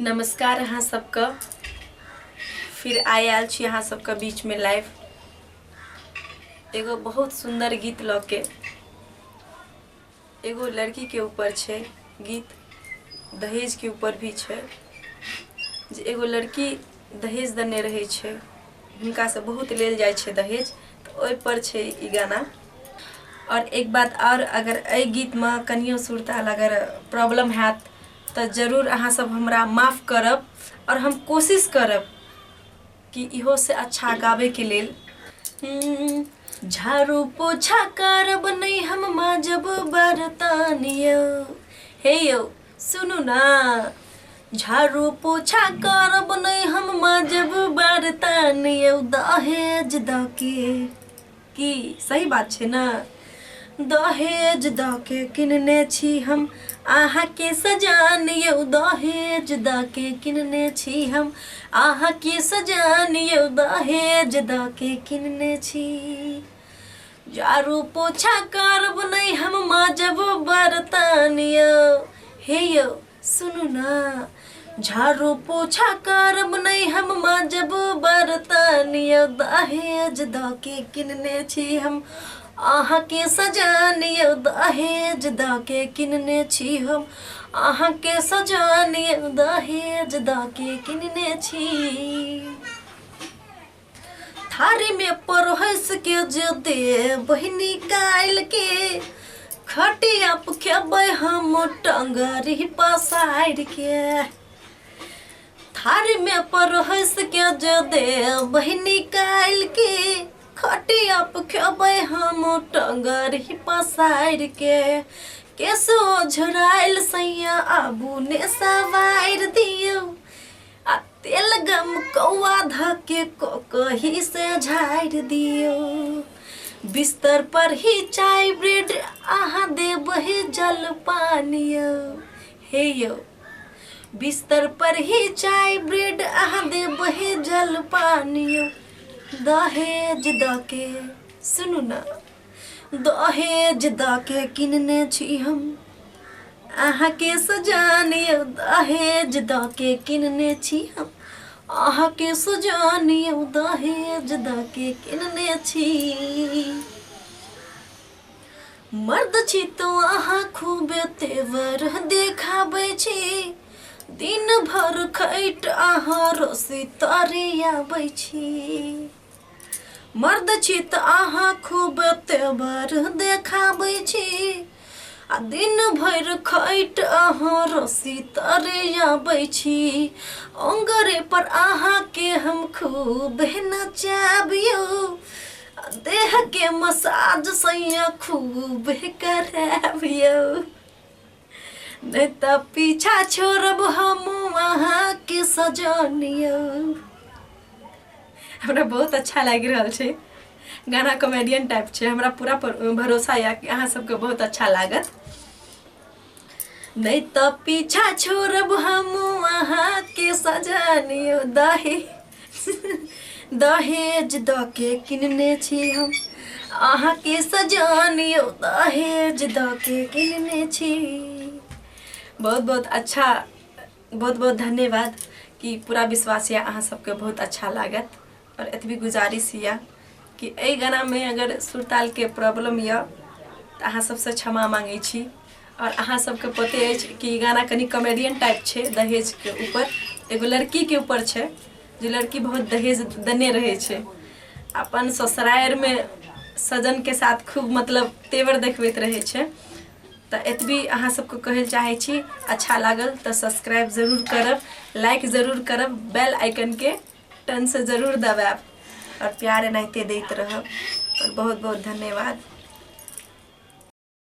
नमस्कार अहाँ सबका फिर आयल छी अहाँ सबका बीच में लाइव एगो बहुत सुंदर गीत ल के। एगो लड़की के ऊपर छे गीत, दहेज के ऊपर भी छे। जे एगो लड़की दहेज देने रहे छे, हुनका से बहुत लेल जाय छे दहेज, तो ओइ पर छे ई गाना। और एक बात और, अगर ए गीत में कनियो सुरताल अगर प्रॉब्लम हैत तो जरूर अहाँ सब हमरा माफ़ करब और हम कोशिश करब कि इहो से अच्छा गावे के लेल। झाड़ू पोछा करब नहीं हम माजब बर्तनियो, हे यो सुनू ना। झाड़ू पोछा करब नहीं हम माजब बर्तनियो, दहेज द के की सही बात छे ना। दहेज द के किनने छी हम आहा के सजानियो, दहेज द के किनने छी हम आहा के सजानियो, दहेज द के किनने छी। झाड़ू पोछा करब नहीं हम माजब बर्तनियो, हे यो सुनू ना। झाड़ू पोछा करब नहीं हम माजब बर्तनियो, दहेज द के किनने छी हम आहा के सजानियो, दहेज द के किनने छी हम आहा के सजानियो, दहेज द के किनने छी। थारी में परोहस के जो दे बहिनी काल के, खटिया पे खेबै हम टंगरी पसार के। थारी में परोहस के जो दे बहिनी काल के, खटिया पे खेबै हम टंगरी पसार के। केसो झुराइल सैया आबू ने सवार दियो, आ तेल गम कौआ धके कही से झाड़ दियो। बिस्तर पर ही चाय ब्रेड आहा देबहि जल पानियो, हे यो बिस्तर पर ही चाय ब्रेड आहा देबहि जल पानियो। दहेज द के सुनू ना, दहेज द के किनने छी हम आहा के सजानियो, दहेज द के किनने छी हम आहा के सजानियो, दहेज द के किनने छी। मर्द छी तो आहा खूबे तेवर देखाबै छी, दिन भर खैट आहा रोसी तारी आबै छी। मर्द छी त आहा खूब तेवर देखाबै छी, आ दिन भर खैट आहा रसी तारे आबै छी। अंगरे पर आहा के हम खूब नचाबियो, देह के मसाज सैया खूब कराबियो। नहीं त पीछा छोड़ब हम आहा के सजनियो। हमरा बहुत अच्छा लग रहा है गाना, कॉमेडियन टाइप छे। हमरा पूरा भरोसा है कि अहाँ सबके बहुत अच्छा लागत। नहीं तो पीछा छोड़ब हम अहाँ के सजानियो, दहेज द के किनने छी हम अहाँ के सजानियो, दहेज द के किनने छी। बहुत बहुत अच्छा, बहुत बहुत धन्यवाद कि पूरा विश्वास है अहाँ सबके बहुत अच्छा लागत। और एतबी गुजारिश है कि ए गाना में अगर सुरताल के प्रॉब्लम या तो अहाँ सबसे क्षमा मांगे छी। और अहाँ सबके पते है कि गाना कनी कॉमेडियन टाइप छे, दहेज के ऊपर एगो लड़की के ऊपर छे, जो लड़की बहुत दहेज देने रहे छे। अपन ससुराल में सजन के साथ खूब मतलब तेवर देखबैत रहे छे। तो एतबी अहाँ सबको कहल चाहे छी। अच्छा लागल तो सब्सक्राइब जरूर करब, लाइक जरूर करब, बेल आइकन के टन से जरूर दबाब और प्यार एनाहिते दैत रहब। और बहुत बहुत धन्यवाद।